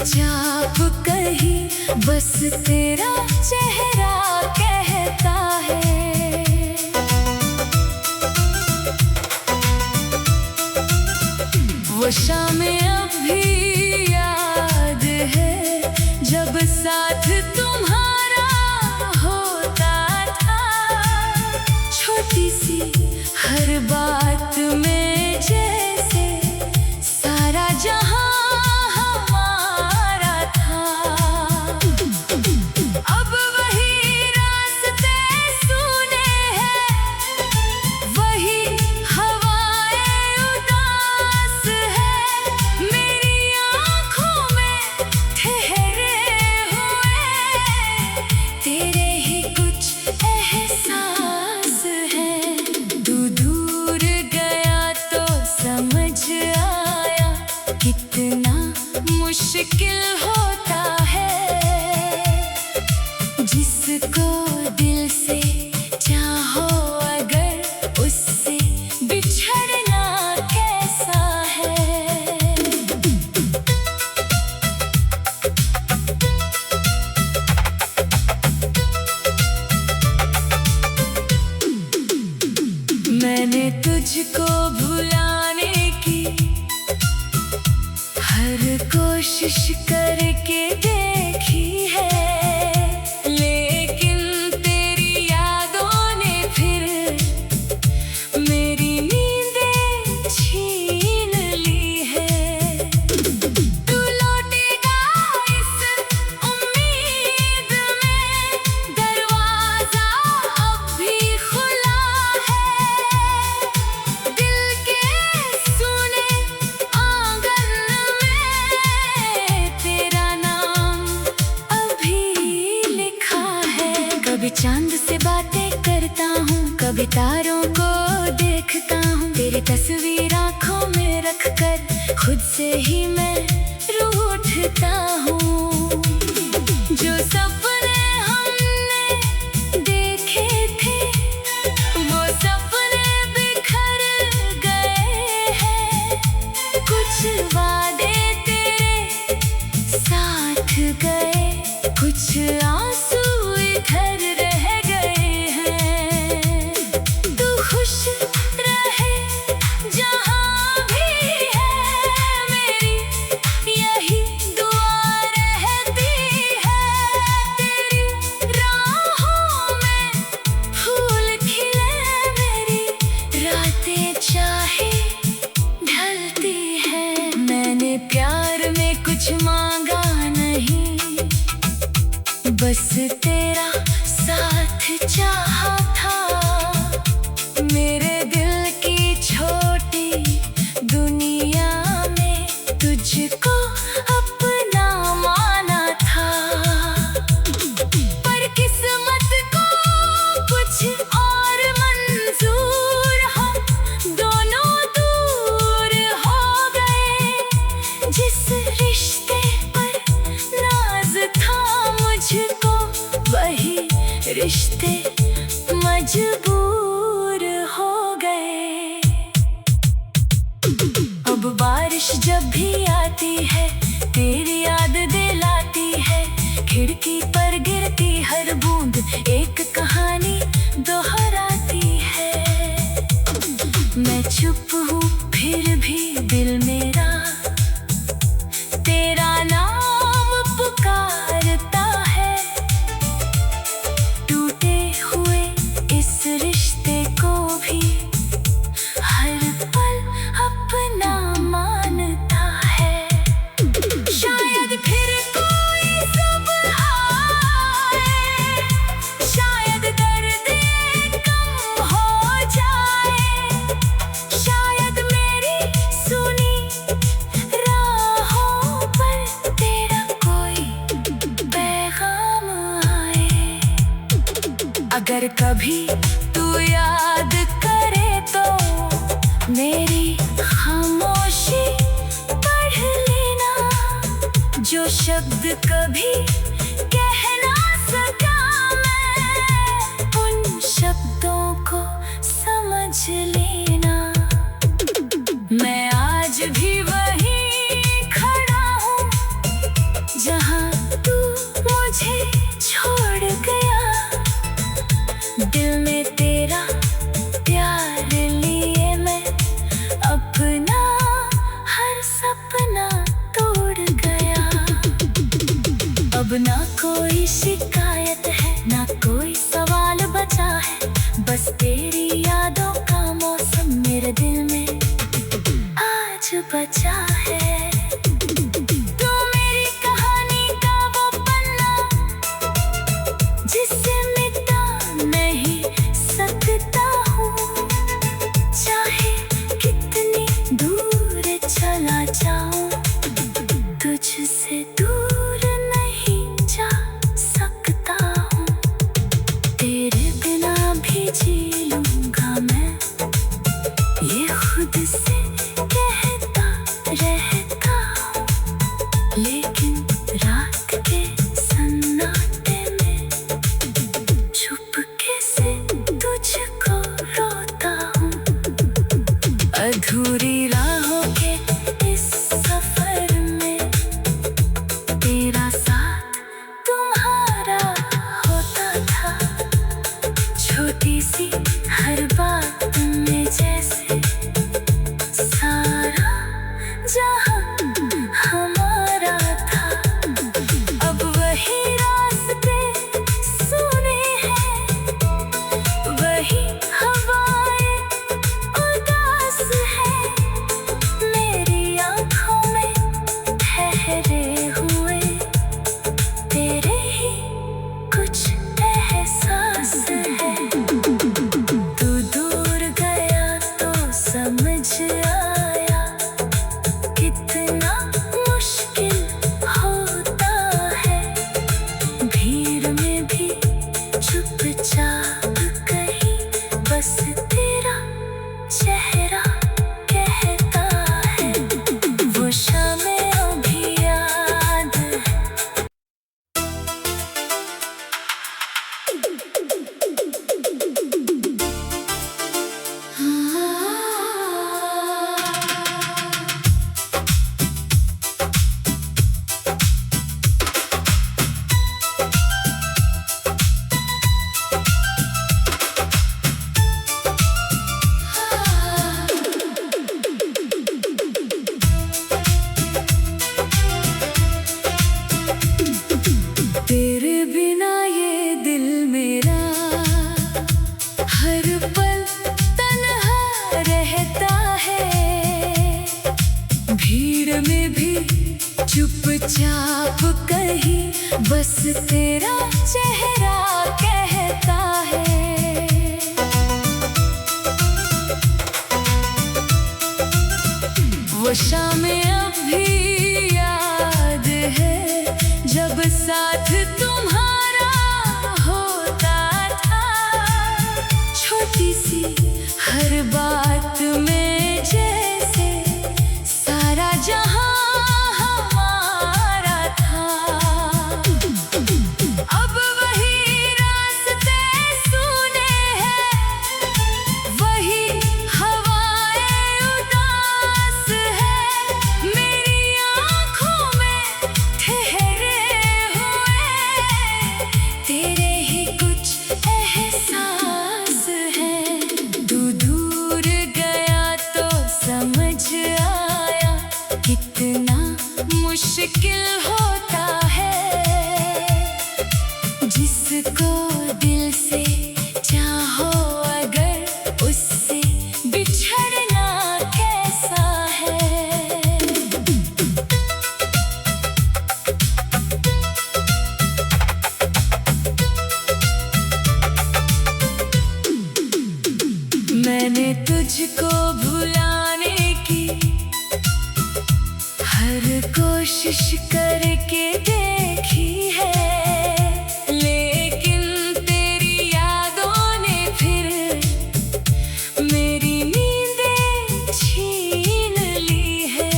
चुपचाप कहीं बस तेरा चेहरा कहता है। वो शामें अब भी याद है जब साथ तुम्हारा होता था। छोटी सी हर बात में जैसे सारा जहां कितना मुश्किल होता है जिसको दिल से चाहो अगर उससे बिछड़ना कैसा है। मैंने तुझको भुलाने की हर कोशिश करके देखी है, लेकिन तेरी यादों ने फिर मेरी नींदें छीन ली है। तू लौटेगा इस उम्मीद में, दरवाजा अब भी खुला है। दिल के सुने आंगन कभी चांद से बातें करता हूँ, कभी तारों को देखता हूँ। तेरी तस्वीर आँखों में रखकर खुद से ही मैं रूठता हूँ। जो सपने हमने देखे थे वो सपने बिखर गए हैं। कुछ वादे तेरे साथ गए, कुछ आंसू इधर रह गए हैं। तू खुश रहे जहाँ भी है, मेरी यही दुआ रहती है। तेरी राहों में फूल खिले, मेरी रातें चाहे ढलती है। मैंने प्यार में कुछ मांगा नहीं, बस तेरा साथ चाहा था। मेरे दिल की छोटी दुनिया में तुझको अपना माना था। पर किस्मत को कुछ और मंजूर, हम दोनों दूर हो गए। जिस रिश्ते पर नाज था मुझको, वही रिश्ते मजबूर हो गए। अब बारिश जब भी आती है तेरी याद दिलाती है। खिड़की पर गिरती हर बूंद एक कहानी दोहराती है। मैं चुप हूँ फिर भी दिल मेरा तेरा नाम पुकारता है। टूटे हुए इस रिश्ते को भी हर पल अपना मानता है। शायद फिर कोई सुबह आए, शायद दर्द कम हो जाए। शायद मेरी सुनी राहों पर तेरा कोई पैगाम आए। अगर कभी तू याद करे तो मेरी खामोशी पढ़ लेना। जो शब्द कभी कह ना सका मैं, उन शब्दों को समझ लेना। मैं आज भी वहीं खड़ा हूँ, ना कोई शिकायत है, ना कोई सवाल बचा है, बस तेरी यादों का मौसम मेरे दिल में आज बचा है। तू मेरी कहानी का वो पन्ना जिसे मिटा नहीं सकता हूँ, चाहे कितनी दूर चला जाऊँ, तुझसे दूर नहीं जा सकता हूँ। तेरे बिना भी जी लूँगा मैं, ये खुद से कहता रहता हूँ, लेकिन रात के सन्नाटे में चुपके से तुझको रोता हूँ। अधूरी राहों के इस सफर में तेरा साथ तुम्हारा होता था, छोटी सी हर बात में जैसे सारा जहां हमारा था। अब वही रास्ते सुने हैं, वही हवाएं उदास है, मेरी आँखों में ठहरे हुए तेरे ही कुछ एहसास है। तू दूर गया तो समझ आया कितना मुश्किल होता है, भीड़ में भी चुपचाप कहीं बस तेरा चेहरा कहता है। वो शामें अभी याद है। तेरे बिना ये दिल मेरा हर पल तन्हा रहता है, भीड़ में भी चुपचाप कहीं बस तेरा चेहरा कहता है। वो शामें अभी याद है जब साथ तुम्हारा होता था, छोटी सी हर बात में जैसे सारा जहां हमारा था। अब वही रास्ते सुने हैं, वही हवाएं उदास है, मेरी आँखों में ठहरे हुए तेरे ही कुछ एहसास है। तू दूर गया तो समझ आया कितना मुश्किल होता है, जिसको दिल से चाहो अगर उससे बिछड़ना कैसा है। मैंने तुझको भुलाने की हर कोशिश करके देखी है, लेकिन तेरी यादों ने फिर मेरी नींदें छीन ली है।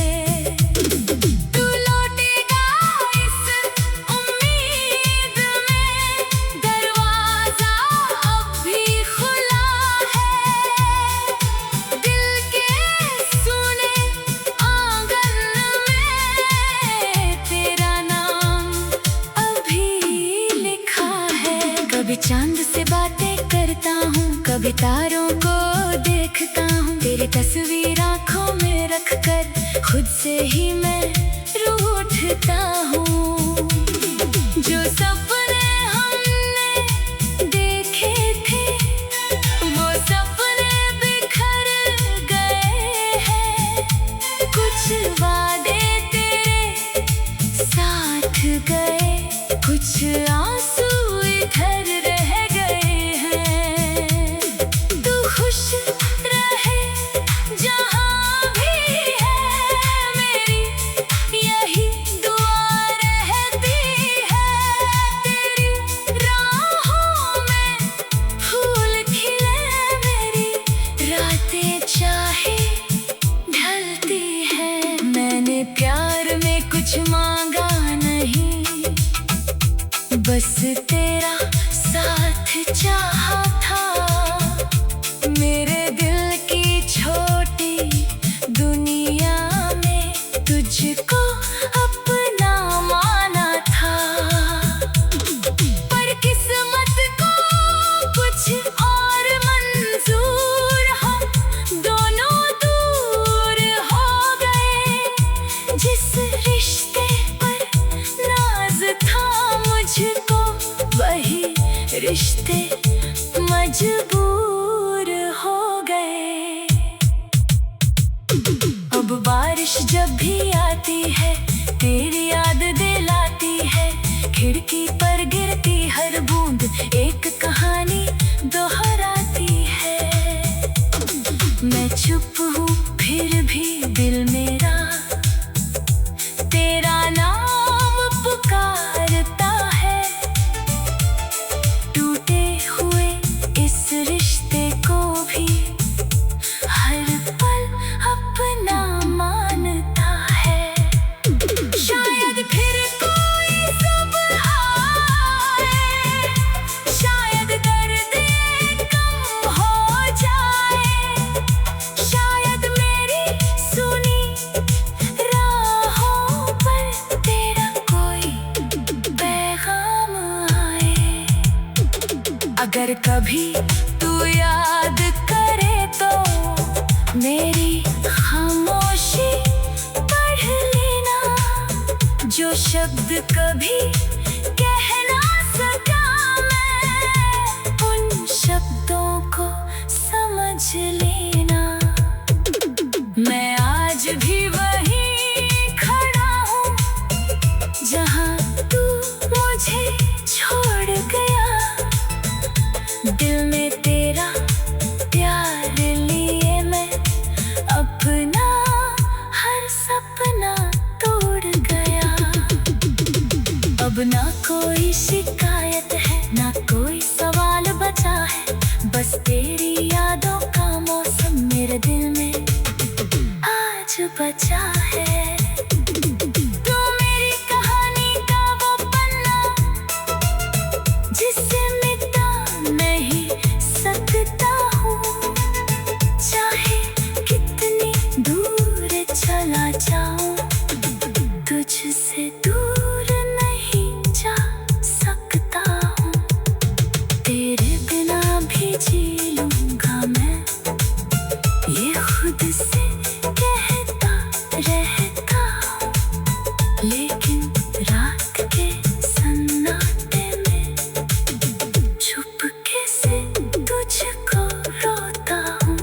तू लौटेगा इस उम्मीद में, दरवाजा अब भी खुला है, दिल के सुने आंगन में तेरा नाम अभी लिखा है। कभी चांद से बातें करता हूँ, कभी तारों को देखता हूँ, तेरी तस्वीर आँखों में रख कर खुद से ही मैं रूठता हूँ। जो कुछ आंसू इधर रह गए हैं। तू खुश रहे जहाँ भी है, मेरी यही दुआ रहती है। तेरी राहों में फूल खिले, मेरी रातें चाहे ढलती है। मैंने प्यार में कुछ मांगा नहीं, बस तेरा साथ चाहा था। मेरे दिल की छोटी दुनिया में तुझको अपना माना था। पर किस्मत को कुछ और मंजूर, हम दोनों दूर हो गए। जिस रिश्ते पर नाज था मुझको, वही रिश्ते मजबूर हो गए। अब बारिश जब भी आती है, तेरी याद दिलाती है। खिड़की पर गिरती हर बूंद एक कहानी दोहराती है। मैं चुप हूँ फिर भी दिल मेरा तेरा नाम पुकारता है। टूटे हुए इस रिश्ते को भी हर पल अपना मानता है। शायद फिर कोई सुबह आए, शायद दर्द कम हो जाए। शायद मेरी सुनी राहों पर तेरा कोई पैगाम आए। अगर कभी तू याद करे तो मेरी खामोशी पढ़ लेना। जो शब्द कभी कह ना सका, मैं उन शब्दों को समझ लेना। मैं आज भी वहीं खड़ा हूँ जहाँ तू मुझे छोड़ गया। दिल में तेरा प्यार लिए मैं अपना हर सपना तोड़ गया। अब ना कोई शिकायत है, ना कोई सवाल बचा है। बस तेरी यादों का मौसम मेरे दिल में आज बचा है। तू मेरी कहानी का वो पन्ना जिसे मिटा नहीं सकता हूँ। चाहे कितनी दूर चला जाऊँ, तुझसे दूर नहीं जा सकता हूँ। तेरे बिना भी जी लूँगा मैं, ये खुद से कहता रहता हूँ। लेकिन रात के सन्नाटे में चुपके से तुझको रोता हूँ।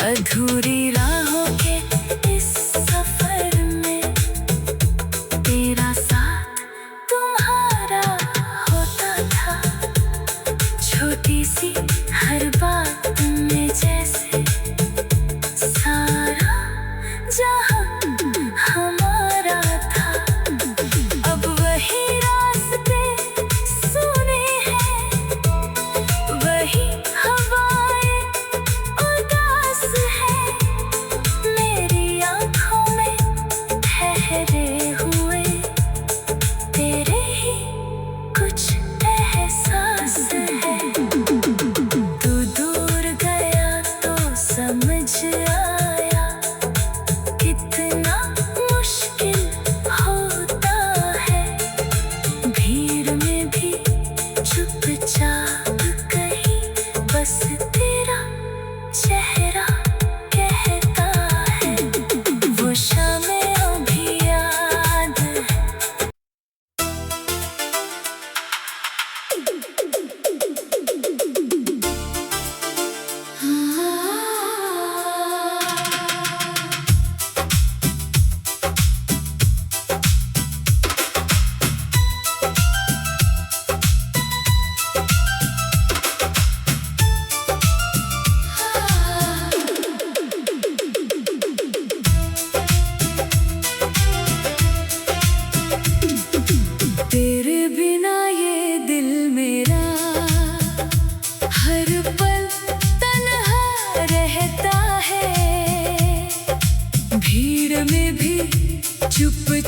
अधूरी राहों के इस सफर में तेरा साथ तुम्हारा होता था। छोटी सी हर बात में जैसे सारा जहां हमारा था। अब वही रास्ते सुने हैं, वही हवाएं उदास है। मेरी आंखों में ठहरे हुए तेरे ही कुछ एहसास है।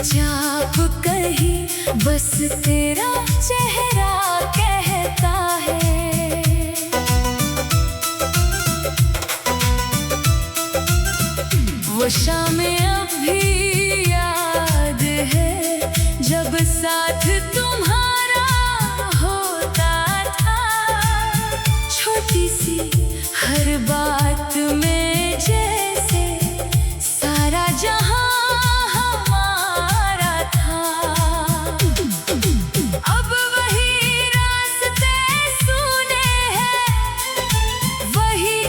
चाप कहीं बस तेरा चेहरा कहता है। वो शामें अब भी याद है जब साथ तुम्हारा होता था। छोटी सी हर बात में जैसे सारा जहां हमारा था। अब वही रास्ते सुने हैं, वही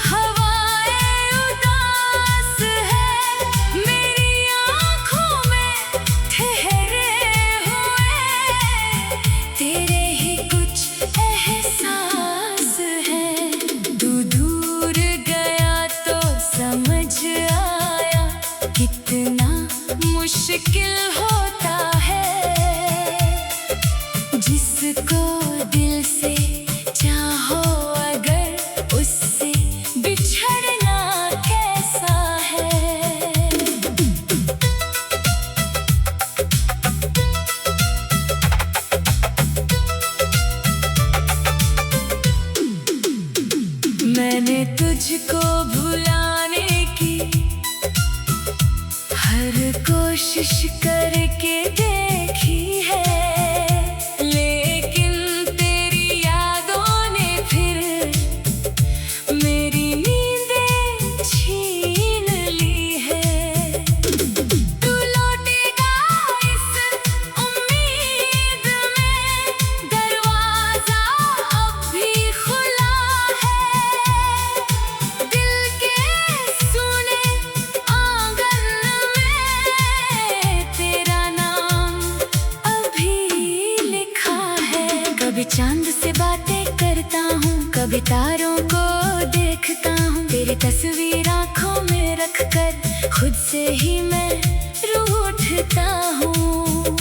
हवाएं उदास है। मेरी आँखों में ठहरे हुए तेरे ही कुछ एहसास हैं। तू दूर गया तो समझ आया कितना मुश्किल होता है। जिसको दिल से चाहो अगर उससे बिछड़ना कैसा है। मैंने तुझको भुलाने की हर कोशिश करके देखी है, लेकिन तेरी यादों ने फिर मेरी नींदें छीन ली है। तू लौटेगा इस उम्मीद में, दरवाजा अब भी खुला है। दिल के सुने आंगन में तेरा नाम अभी लिखा है। कभी चांद से बातें करता हूँ, कभी तारों को देखता हूँ। तेरी तस्वीर आँखों में रखकर खुद से ही मैं रूठता हूँ।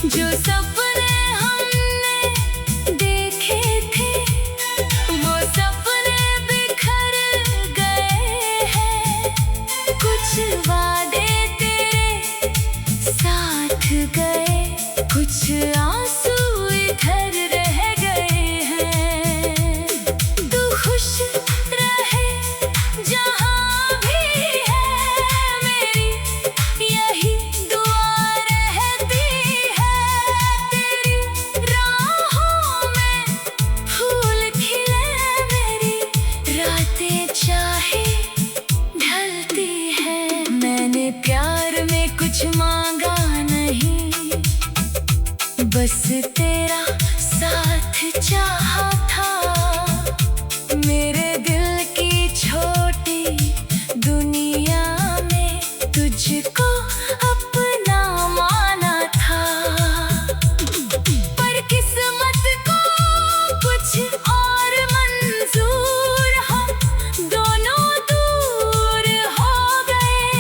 जो सपने हमने देखे थे वो सपने बिखर गए हैं। कुछ वादे तेरे साथ गए, कुछ आंसू इधर रह गए हैं। तू खुश रहे जहाँ भी है, मेरी यही दुआ रहती है। तेरी राहों में फूल खिले, मेरी रातें चाहे ढलती है। मैंने प्यार में कुछ मांगा नहीं, बस तेरा साथ चाहा था। मेरे दिल की छोटी दुनिया में तुझको अपना माना था। पर किस्मत को कुछ और मंजूर, हम दोनों दूर हो गए।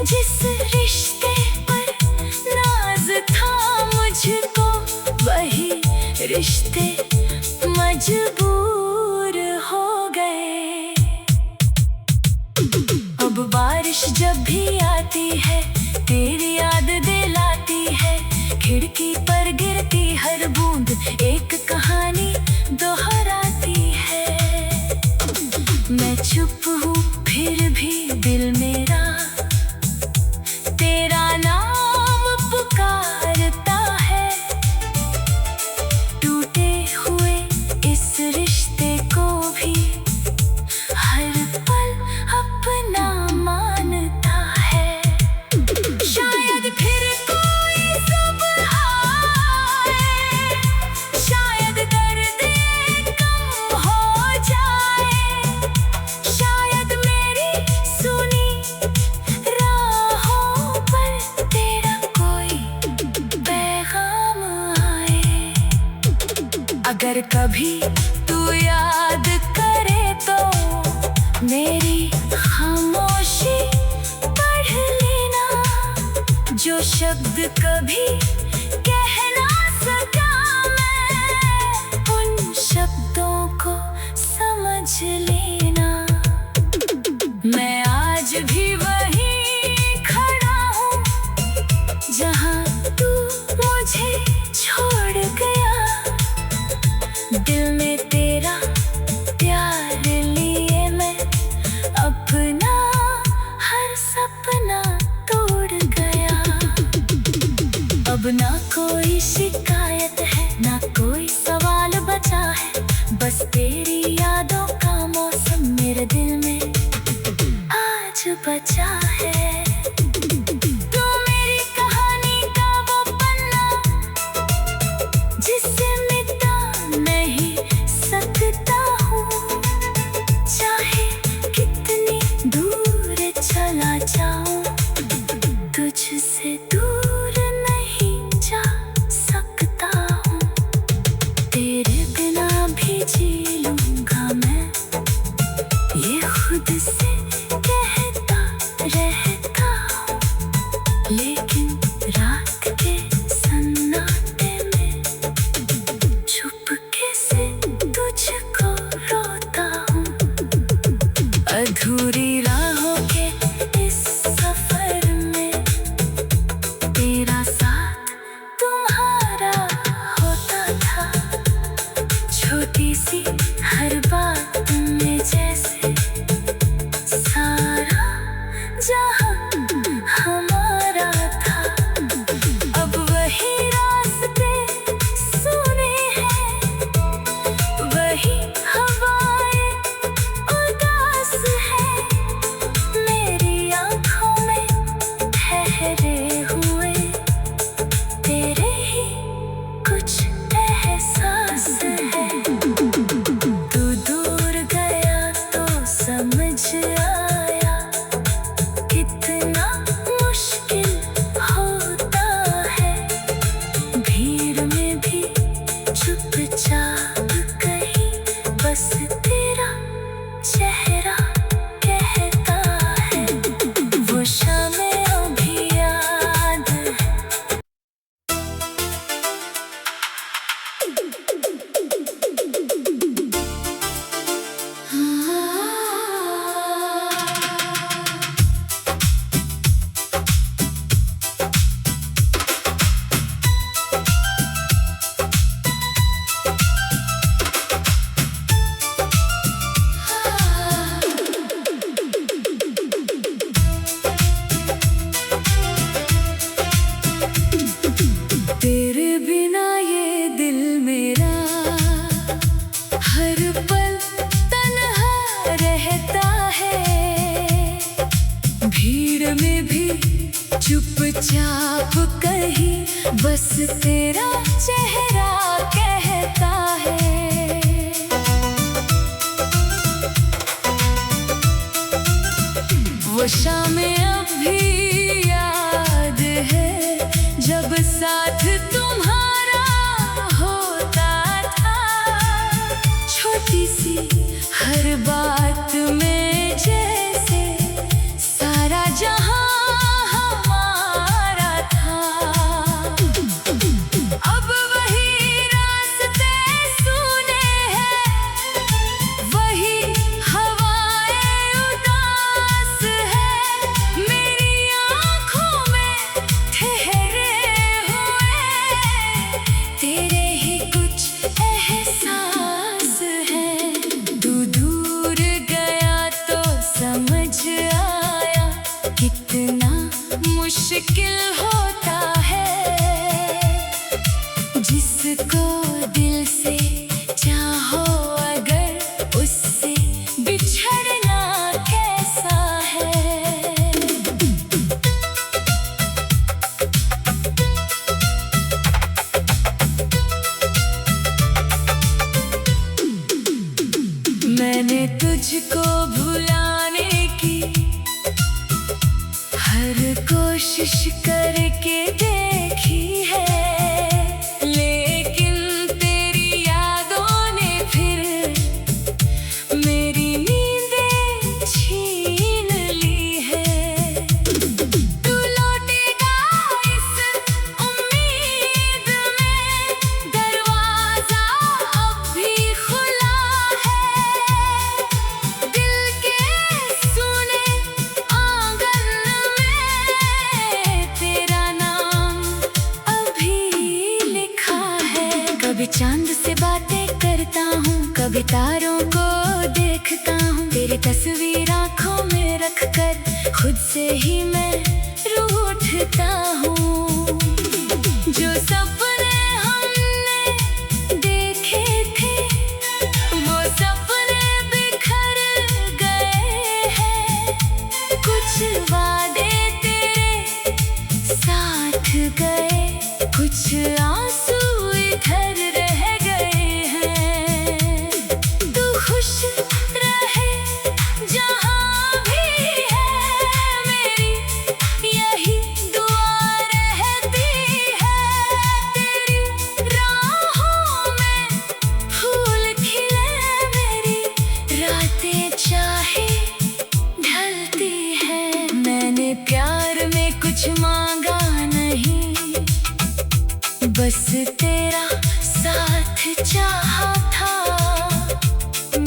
जिस रिश्ते पर नाज था मुझको, वही रिश्ते मजबूर हो गए। अब बारिश जब भी आती है तेरी याद दिलाती है। खिड़की पर गिरती हर बूंद एक कहानी दोहराती है। मैं चुप हूँ फिर भी दिल मेरा तेरा नाम पुकारता है। टूटे हुए इस रिश्ते को भी हर पल अपना मानता है। शायद फिर कोई सुबह आए, शायद दर्द कम हो जाए। शायद मेरी सुनी राहों पर तेरा कोई पैगाम आए। अगर कभी तू याद करे तो मेरी खामोशी पढ़ लेना। जो शब्द कभी कह ना सका मैं, उन शब्दों को समझ लेना। मैं आज भी वहीं खड़ा हूँ, चुपचाप कहीं बस तेरा चेहरा कहता है। वो शामें अब भी याद है जब साथ तुम्हारा होता था। छोटी सी हर बात में जैसे सारा जहां हमारा था। अब वही रास्ते सुने हैं, वही हवाएं उदास है। मेरी आँखों में ठहरे हुए तेरे ही कुछ एहसास हैं। तू दूर गया तो समझ आया कितना मुश्किल होता है। जिसको दिल से चाहो अगर उससे बिछड़ना कैसा है। मैंने तुझको भुलाने की हर कोशिश करके देखी है, लेकिन तेरी यादों ने फिर मेरी नींदें छीन ली है। तू लौटेगा इस उम्मीद में, दरवाजा अब भी खुला है। दिल के सुने आंगन में तेरा नाम अभी लिखा है। कभी चांद से बातें करता हूँ, कभी तारों को देखता हूँ। तेरी तस्वीर आँखों में रखकर खुद से ही मैं रूठता हूँ। जो सपने हमने देखे थे वो सपने बिखर गए हैं। कुछ वादे तेरे साथ गए, कुछ आंसू इधर रह गए हैं। तू खुश रहे जहाँ भी है, मेरी यही दुआ रहती है। तेरी राहों में फूल खिले, मेरी रातें चाहे ढलती है। मैंने प्यार में कुछ मांगा नहीं, बस तेरा साथ चाहा था।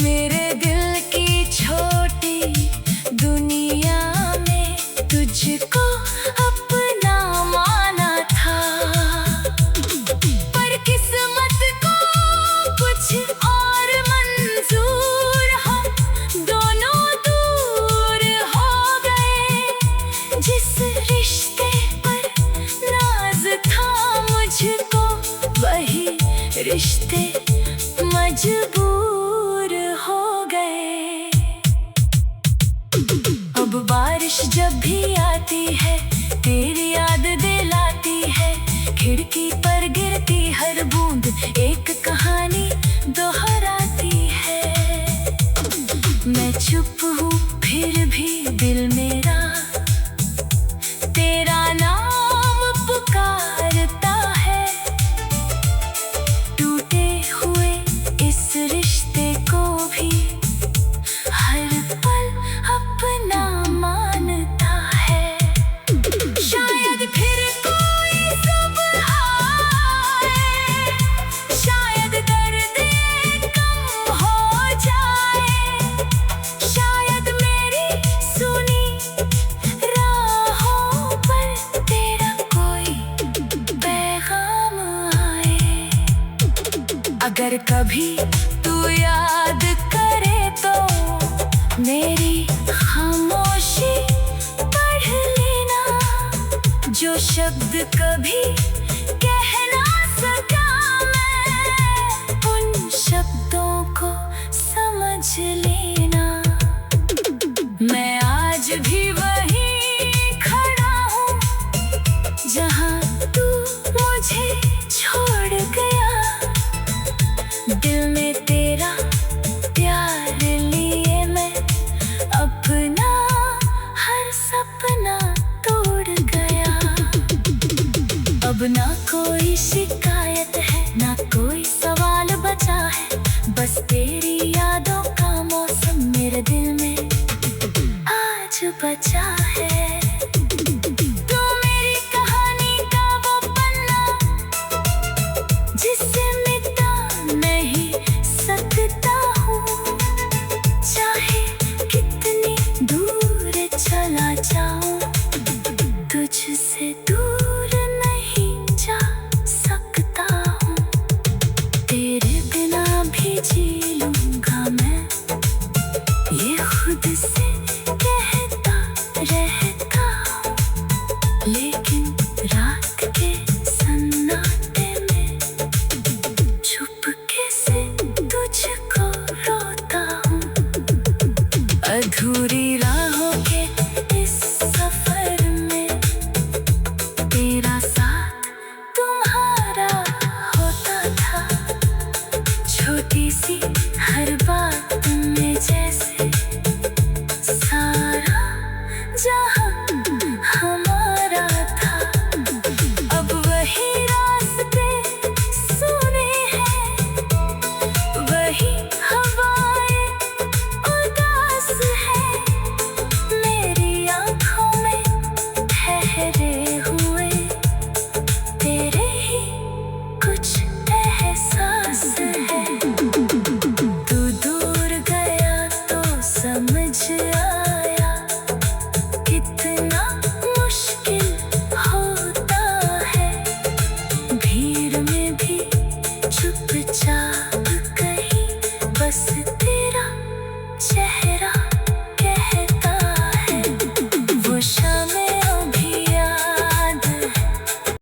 मेरे दिल की छोटी दुनिया में तुझको अपना माना था। पर किस्मत को कुछ और मंजूर, हम दोनों दूर हो गए। जिस रिश्ते पर नाज था मुझको, वही रिश्ते मजबूर हो गए। अब बारिश जब भी आती है तेरी याद दिलाती है। खिड़की पर गिरती हर बूंद एक कहानी दोहराती है। मैं चुप हूँ फिर भी दिल मेरा तेरा नाम पुकारता है। टूटे हुए इस रिश्ते को भी हर पल अपना मानता है। शायद फिर कोई सुबह आए, शायद दर्द कम हो जाए। शायद मेरी सुनी राहों पर तेरा कोई पैगाम आए। अगर कभी तू याद करे तो मेरी खामोशी पढ़ लेना। जो शब्द कभी कह ना सका मैं, उन शब्दों को समझ लेना। मैं आज भी वहीं खड़ा हूँ, जिसे मिटा नहीं सकता हूँ। चाहे कितनी दूर चला जाऊं, तुझसे दूर नहीं जा सकता हूँ। तेरे बिना भी जी लूंगा मैं, ये खुद से कहता रहता हूँ। लेकिन रात के सन्नाटे में चुपके से तुझको रोता हूँ। अधूरी राहों के इस सफर में तेरा साथ तुम्हारा होता था। छोटी सी